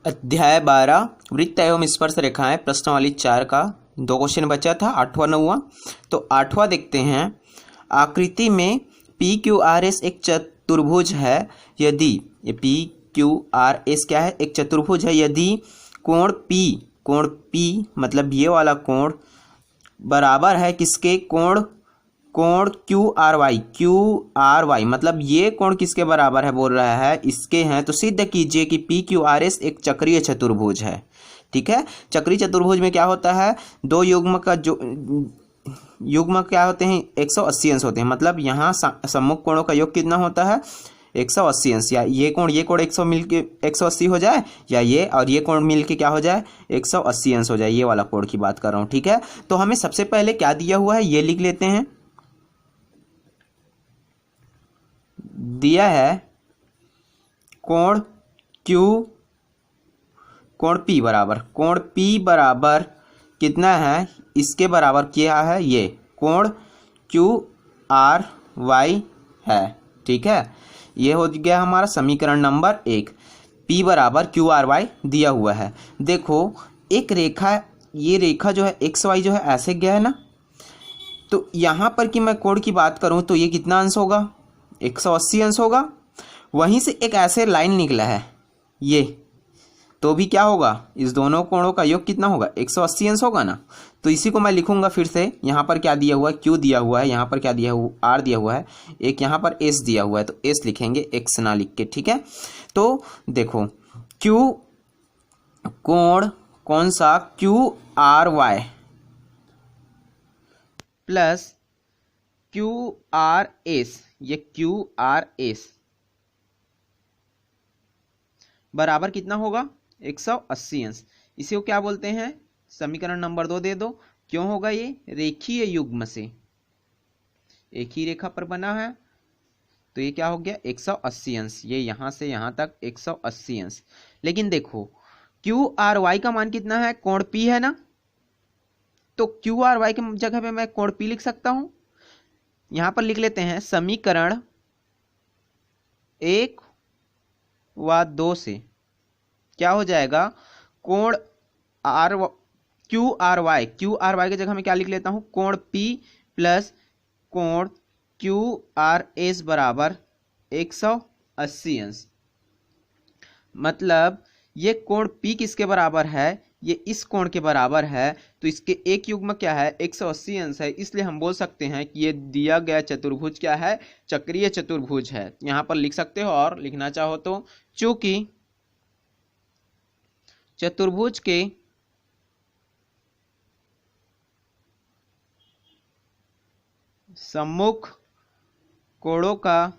अध्याय 12 वृत्त एवं स्पर्श रेखाएं प्रश्नावली 4 का 2 क्वेश्चन बचा था, 8वां 9वां। तो 8वां देखते हैं। आकृति में पी क्यू आर एस एक चतुर्भुज है यदि ये पी क्यू आर एस क्या है, एक चतुर्भुज है यदि कोण पी मतलब ये वाला कोण बराबर है किसके, कोण क्यू आर वाई मतलब ये कोण किसके बराबर है बोल रहा है, इसके हैं। तो सिद्ध कीजिए कि पी क्यू आर एस एक चक्रीय चतुर्भुज है। ठीक है, चक्रीय चतुर्भुज में क्या होता है, दो युग्म का जो युग्म क्या होते हैं 180 अंश होते हैं। मतलब यहाँ सम्मुख कोणों का योग कितना होता है 180 अंश। या ये कोण 100 मिलके 180 हो जाए, या ये और ये कोण मिलके क्या हो जाए 180 अंश हो जाए। ये वाला कोण की बात कर रहा हूँ। ठीक है, तो हमें सबसे पहले क्या दिया हुआ है ये लिख लेते हैं। दिया है कोण P बराबर कितना है, इसके बराबर क्या है, ये कोण QRY है। ठीक है, ये हो गया हमारा समीकरण नंबर 1। P बराबर QRY दिया हुआ है। देखो एक रेखा, ये रेखा जो है XY जो है ऐसे गया है ना, तो यहाँ पर कि मैं कोण की बात करूँ तो ये कितना अंश होगा 180 अंश होगा। वहीं से एक ऐसे लाइन निकला है ये, तो भी क्या होगा, इस दोनों कोणों का योग कितना होगा 180 अंश होगा ना। तो इसी को मैं लिखूंगा फिर से। यहाँ पर क्या दिया हुआ है Q दिया हुआ है, यहाँ पर क्या दिया हुआ R दिया हुआ है, एक यहाँ पर S दिया हुआ है, तो S लिखेंगे X ना लिख के। ठीक है, तो देखो Q कोण कौन सा QRY प्लस QRS, ये QRS बराबर कितना होगा 180 अंश। इसे को क्या बोलते हैं, समीकरण नंबर 2 दे दो। क्यों होगा, ये रेखीय युग्म से एक ही रेखा पर बना है, तो ये क्या हो गया 180 अंश। ये यहां से यहां तक 180 अंश। लेकिन देखो QRY का मान कितना है, कोण P है ना, तो QRY की जगह पे मैं कोण P लिख सकता हूं। यहां पर लिख लेते हैं समीकरण 1 व 2 से क्या हो जाएगा, कोण QRY की जगह मैं क्या लिख लेता हूं, कोण P प्लस कोण QRS बराबर 180 अंश। मतलब ये कोण P किसके बराबर है, ये इस कोण के बराबर है। तो इसके एक युग्म क्या है 180 अंश है, इसलिए हम बोल सकते हैं कि ये दिया गया चतुर्भुज क्या है, चक्रीय चतुर्भुज है। यहां पर लिख सकते हो, और लिखना चाहो तो चूंकि चतुर्भुज के सम्मुख कोणों का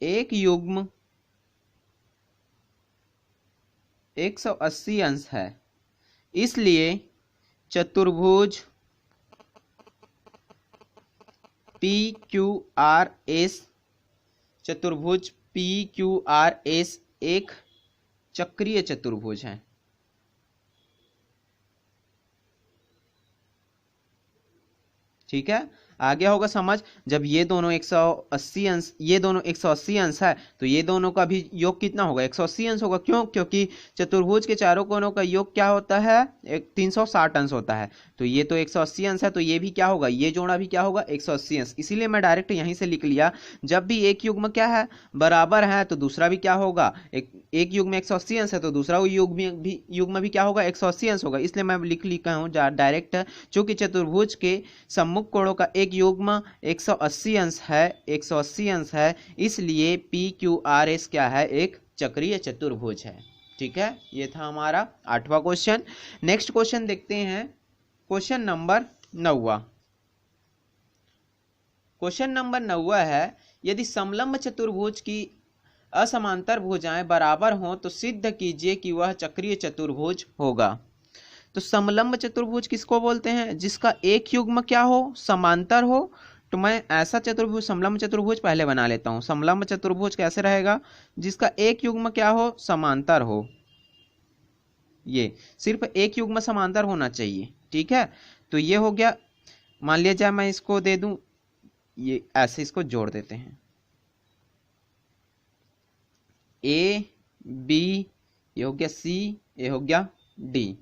एक युग्म 180 अंश है, इसलिए चतुर्भुज PQRS एक चक्रीय चतुर्भुज है। ठीक है, आ गया होगा समझ। जब ये दोनों 180 अंश, ये दोनों 180 अंश है, तो ये दोनों का भी योग कितना होगा 180 अंश होगा। क्यों, क्योंकि चतुर्भुज के चारों कोणों का योग क्या होता है 360 अंश होता है। तो ये तो 180 अंश है, तो ये भी क्या होगा, ये जोड़ा भी क्या होगा 180 अंश। इसीलिए मैं डायरेक्ट यहीं से लिख लिया, जब भी एक युग्म क्या है बराबर है तो दूसरा भी क्या होगा, एक युग्म 180 अंश है तो दूसरा युग्म भी क्या होगा 180 अंश होगा। इसलिए मैं लिखा हूँ डायरेक्ट, चूंकि चतुर्भुज के सम्मुख कोणों का एक युग्म 180 अंश है, इसलिए PQRS क्या है, एक चक्रीय चतुर्भुज है। ठीक है, ये था हमारा 8वां क्वेश्चन। नेक्स्ट क्वेश्चन देखते हैं, क्वेश्चन नंबर 9वां। क्वेश्चन नंबर 9वां है, यदि समलंब चतुर्भुज की असमांतर भुजाएं बराबर हों तो सिद्ध कीजिए कि वह चक्रीय चतुर्भुज होगा। तो समलंब चतुर्भुज किसको बोलते हैं, जिसका एक युग्म क्या हो, समांतर हो। तो मैं ऐसा चतुर्भुज, समलंब चतुर्भुज पहले बना लेता हूं। समलंब चतुर्भुज कैसे रहेगा, जिसका एक युग्म क्या हो, समांतर हो। ये सिर्फ एक युग्म समांतर होना चाहिए। ठीक है, तो ये हो गया। मान लिया जाए मैं इसको दे दूं, ये ऐसे इसको जोड़ देते हैं। ए बी, ये हो गया सी, ये हो गया डी।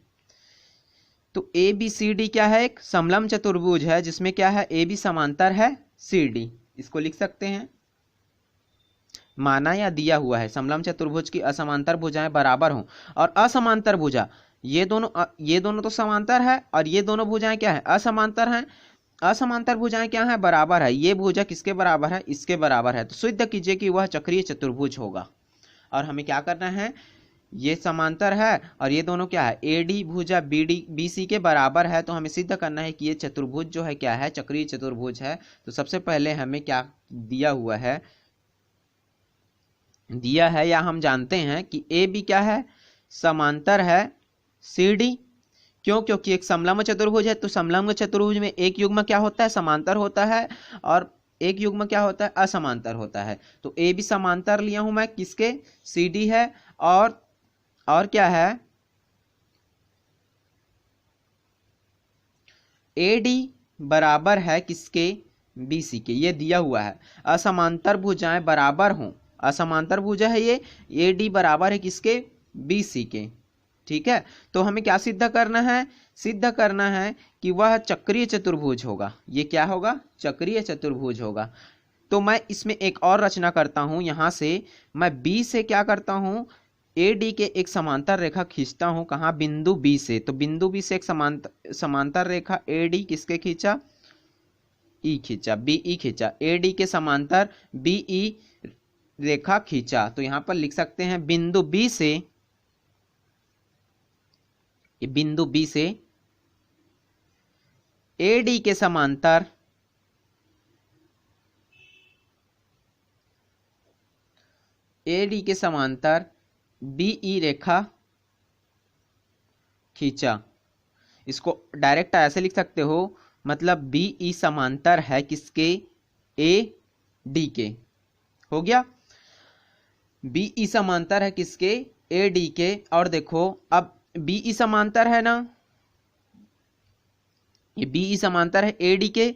तो ए बी सी डी क्या है, एक समलंब चतुर्भुज है जिसमें क्या है, ए बी समांतर है सी डी। इसको लिख सकते हैं, माना या दिया हुआ है समलंब चतुर्भुज की असमांतर भुजाएं बराबर हों, और असमांतर भुजा ये दोनों तो समांतर है और ये दोनों भुजाएं क्या है, असमांतर हैं। असमांतर भुजाएं क्या है, बराबर है। ये भुजा किसके बराबर है, इसके बराबर है। तो सिद्ध कीजिए कि वह चक्रीय चतुर्भुज होगा। और हमें क्या करना है, ये समांतर है और ये दोनों क्या है, ए डी भुजा बी डी बी सी के बराबर है। तो हमें सिद्ध करना है कि ये चतुर्भुज जो है क्या है, चक्रीय चतुर्भुज है। तो सबसे पहले हमें क्या दिया हुआ है, दिया है या हम जानते हैं कि ए बी क्या है, समांतर है सी डी। क्यों, क्योंकि एक समलंब चतुर्भुज है। तो समलंब चतुर्भुज में एक युग्म क्या होता है, समांतर होता है, और एक युग्म क्या होता है, असमांतर होता है। तो ए बी समांतर लिया हूं मैं, किसके, सी डी है, और क्या है, ए डी बराबर है किसके, बी सी के। ये दिया हुआ है असमांतर भुजाएं बराबर हों, असमांतर भुजा है ये, ए डी बराबर है किसके, बी सी के। ठीक है, तो हमें क्या सिद्ध करना है, सिद्ध करना है कि वह चक्रीय चतुर्भुज होगा। ये क्या होगा, चक्रीय चतुर्भुज होगा। तो मैं इसमें एक और रचना करता हूं, यहां से मैं बी से क्या करता हूं, ए डी के एक समांतर रेखा खींचता हूं। कहां, बिंदु बी से। तो बिंदु बी से एक समांतर रेखा ए डी किसके खींचा, ई खींचा, बी ई खींचा, ए डी के समांतर बी ई रेखा खींचा। तो यहां पर लिख सकते हैं बिंदु बी से, बिंदु बी से ए डी के समांतर बीई रेखा खींचा। इसको डायरेक्ट ऐसे लिख सकते हो, मतलब बीई समांतर है किसके, ए डी के। हो गया, बीई समांतर है किसके, ए डी के। और देखो अब बीई समांतर है ना, ये बीई समांतर है ए डी के,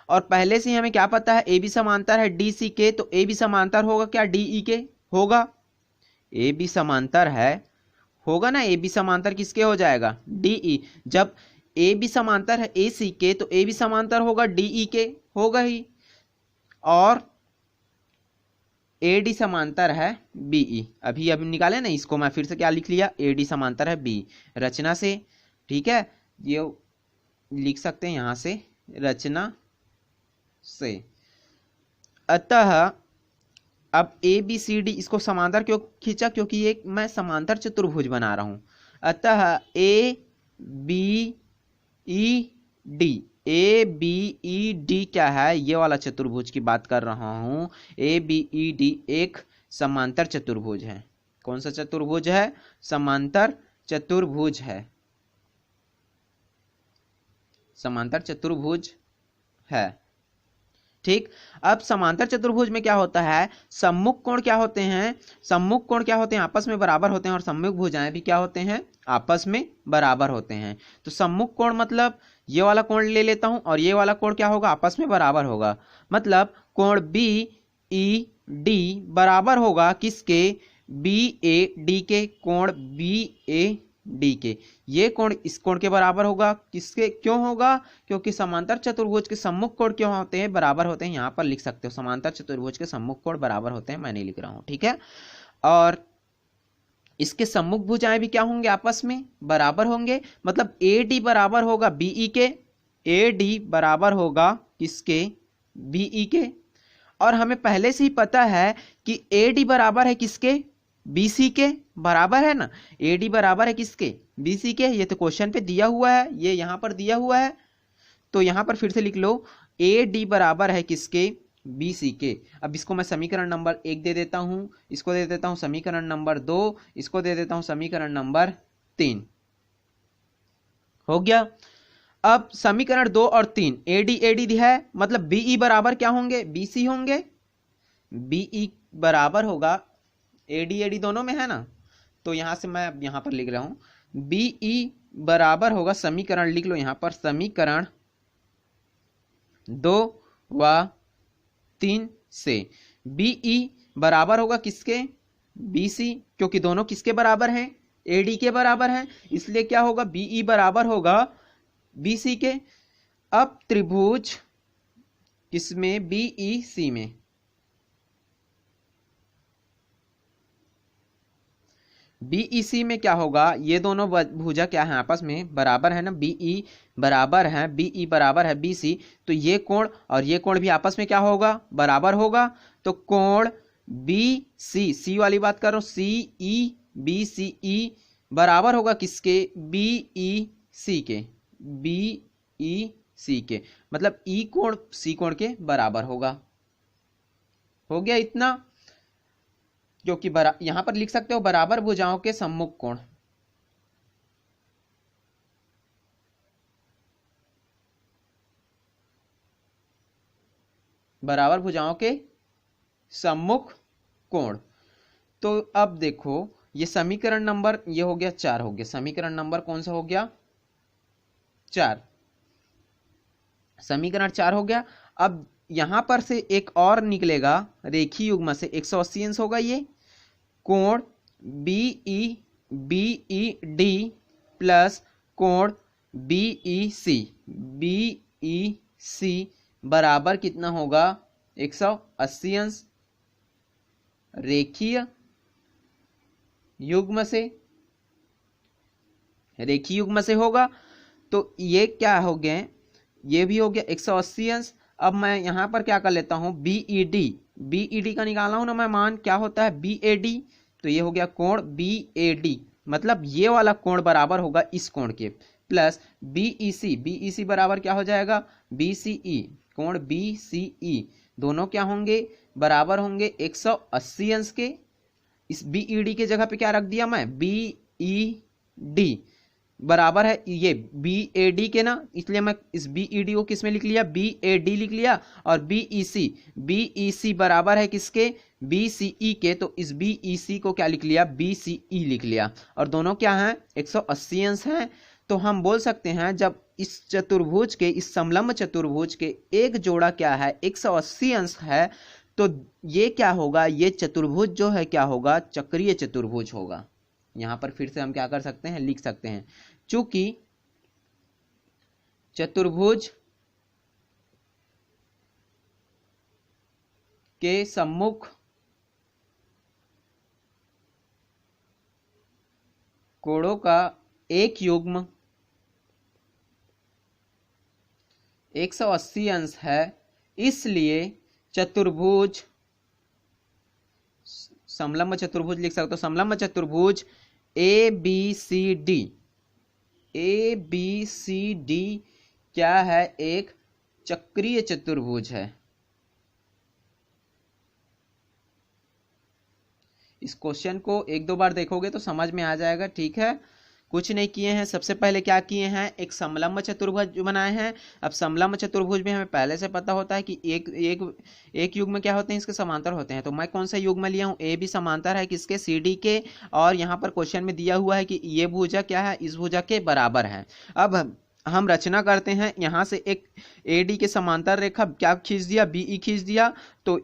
और पहले से ही हमें क्या पता है, ए बी समांतर है डी सी के। तो ए बी समांतर होगा क्या, डी ई के होगा। ए बी समांतर है, होगा ना, ए बी समांतर किसके हो जाएगा, डी ई। जब ए बी समांतर है ए सी के, तो ए बी समांतर होगा डी ई के, होगा ही। और ए डी समांतर है बी ई। अभी निकाले ना इसको, मैं फिर से क्या लिख लिया, ए डी समांतर है बी, रचना से। ठीक है, ये लिख सकते हैं यहां से, रचना से। अतः अब ए बी सी डी, इसको समांतर क्यों खींचा, क्योंकि ये मैं समांतर चतुर्भुज बना रहा हूं। अतः A B E D, A B E D क्या है, ये वाला चतुर्भुज की बात कर रहा हूं। ए बी ई डी एक समांतर चतुर्भुज है। कौन सा चतुर्भुज है, समांतर चतुर्भुज है, समांतर चतुर्भुज है। ठीक, अब समांतर चतुर्भुज में क्या होता है, सम्मुख कोण क्या होते हैं, सम्मुख कोण क्या होते हैं, आपस में बराबर होते हैं, और सम्मुख भुजाएं भी क्या होते हैं, आपस में बराबर होते हैं। तो सम्मुख कोण मतलब ये वाला कोण ले लेता हूं, और ये वाला कोण क्या होगा, आपस में बराबर होगा। मतलब कोण बी ई डी बराबर होगा किसके, बी ए डी के, कोण बी ए डी के। ये कोण इस कोण के बराबर होगा, किसके, क्यों होगा, क्योंकि समांतर चतुर्भुज के सम्मुख कोण क्यों होते हैं, बराबर होते हैं। यहां पर लिख सकते हो समांतर चतुर्भुज के सम्मुख कोण बराबर होते हैं, मैं नहीं लिख रहा हूं। ठीक है, और इसके सम्मुख भुजाएं भी क्या होंगे, आपस में बराबर होंगे। मतलब ए डी बराबर होगा बीई के, ए डी बराबर होगा किसके, बीई के। और हमें पहले से ही पता है कि ए डी बराबर है किसके, बीसी के, बराबर है ना। ए डी बराबर है किसके, बीसी के। ये तो क्वेश्चन पे दिया हुआ है, ये यहां पर दिया हुआ है। तो यहां पर फिर से लिख लो, ए डी बराबर है किसके, बीसी के। अब इसको मैं समीकरण नंबर 1 दे देता हूं, इसको दे देता हूं समीकरण नंबर 2, इसको दे देता हूं समीकरण नंबर 3। हो गया। अब समीकरण 2 और 3, एडी है, मतलब बीई बराबर क्या होंगे, बीसी होंगे। बीई बराबर होगा, एडी दोनों में है ना, तो यहां से मैं यहां पर लिख रहा हूं, बीई बराबर होगा, समीकरण लिख लो यहां पर, समीकरण 2 व 3 से बीई बराबर होगा किसके, BC, क्योंकि दोनों किसके बराबर हैं, AD के बराबर हैं, इसलिए क्या होगा, BE बराबर होगा BC के। अब त्रिभुज किसमें, BEC में, BEC में क्या होगा, ये दोनों भुजा क्या है, आपस में बराबर है ना, BE बराबर है, BE बराबर है BC, तो ये कोण और ये कोण भी आपस में क्या होगा, बराबर होगा। तो कोण BC, C वाली बात कर रहा हूं, CEBCE बराबर होगा किसके, BEC के, BEC के, मतलब E कोण C कोण के बराबर होगा। हो गया इतना, क्योंकि यहां पर लिख सकते हो बराबर भुजाओं के सम्मुख कोण, बराबर भुजाओं के सम्मुख कोण। तो अब देखो ये समीकरण नंबर, ये हो गया 4, हो गया समीकरण नंबर कौन सा हो गया, 4, समीकरण 4 हो गया। अब यहां पर से एक और निकलेगा रेखीय युग्म से 180 अंश होगा ये कोण BED प्लस कोण BEC बराबर कितना होगा, 180 अंश रेखीय युग्म से, रेखीय युग्म से होगा। तो ये क्या हो गए, ये भी हो गया 180 अंश। अब मैं यहां पर क्या कर लेता हूं, BED का निकाला हूं ना मैं मान, क्या होता है BAD, तो ये हो गया कोण BAD, मतलब ये वाला कोण बराबर होगा इस कोण के, प्लस BEC बराबर क्या हो जाएगा, BCE, कोण BCE दोनों क्या होंगे, बराबर होंगे 180 अंश के। इस BED के जगह पे क्या रख दिया मैं, BED बराबर है ये BAD के ना, इसलिए मैं इस BED को किस में लिख लिया, BAD लिख लिया, और BEC बराबर है किसके, BCE के, तो इस BEC को क्या लिख लिया, BCE लिख लिया, और दोनों क्या हैं, 180 अंश हैं। तो हम बोल सकते हैं जब इस चतुर्भुज के, इस समलंब चतुर्भुज के एक जोड़ा क्या है, 180 अंश है, तो ये क्या होगा, ये चतुर्भुज जो है क्या होगा, चक्रीय चतुर्भुज होगा। यहां पर फिर से हम क्या कर सकते हैं, लिख सकते हैं, चूंकि चतुर्भुज के सम्मुख कोणों का एक युग्म 180 अंश है, इसलिए चतुर्भुज, समलंब चतुर्भुज लिख सकते हो, समलंब चतुर्भुज ABCD क्या है, एक चक्रीय चतुर्भुज है। इस क्वेश्चन को एक दो बार देखोगे तो समझ में आ जाएगा, ठीक है। कुछ नहीं किए हैं, सबसे पहले क्या किए हैं, एक समलंब चतुर्भुज बनाए हैं। अब समलंब चतुर्भुज में हमें पहले से पता होता है कि एक युग्म क्या होते हैं, इसके समांतर होते हैं। तो मैं कौन सा युग्म लिया हूं, ए भी समांतर है किसके, CD के, और यहाँ पर क्वेश्चन में दिया हुआ है कि ये भुजा क्या है, इस भुजा के बराबर है। अब हम रचना करते हैं, यहाँ से एक AD के समांतर रेखा क्या खींच दिया, BE खींच दिया, तो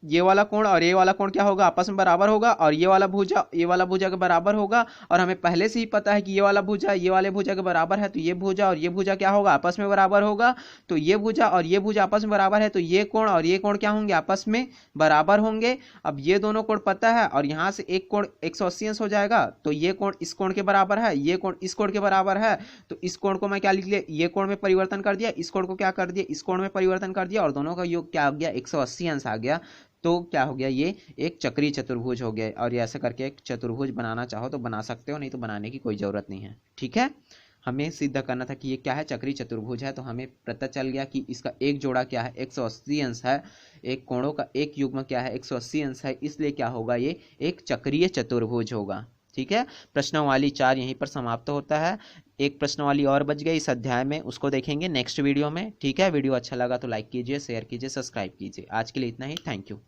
ये वाला कोण और ये वाला कोण क्या होगा, आपस में बराबर होगा, और ये वाला भुजा के बराबर होगा। और हमें पहले से ही पता है कि ये वाला भुजा ये वाले भुजा के बराबर है, तो ये भुजा और ये भुजा क्या होगा, आपस में बराबर होगा। तो ये भुजा और ये भुजा आपस में बराबर है, तो ये कोण और ये कोण क्या होंगे, आपस में बराबर होंगे। अब ये दोनों कोण पता है, और यहाँ से एक कोण 180 अंश हो जाएगा, तो ये कोण इस कोण के बराबर है, ये कोण इस कोण के बराबर है, तो इस कोण को मैं क्या लिख लिया, ये कोण में परिवर्तन कर दिया, इस कोण को क्या कर दिया, इस कोण में परिवर्तन कर दिया, और दोनों का योग क्या आ गया, 180 अंश आ गया। तो क्या हो गया, ये एक चक्रीय चतुर्भुज हो गया। और ये ऐसे करके एक चतुर्भुज बनाना चाहो तो बना सकते हो, नहीं तो बनाने की कोई ज़रूरत नहीं है, ठीक है। हमें सिद्ध करना था कि ये क्या है, चक्रीय चतुर्भुज है, तो हमें पता चल गया कि इसका एक जोड़ा क्या है, 180 अंश है, एक कोणों का एक युग्म क्या है, 180 अंश है, इसलिए क्या होगा, ये एक चक्रीय चतुर्भुज होगा, ठीक है। प्रश्नावली 4 यहीं पर समाप्त होता है। एक प्रश्नावली और बच गई इस अध्याय में, उसको देखेंगे नेक्स्ट वीडियो में, ठीक है। वीडियो अच्छा लगा तो लाइक कीजिए, शेयर कीजिए, सब्सक्राइब कीजिए। आज के लिए इतना ही, थैंक यू।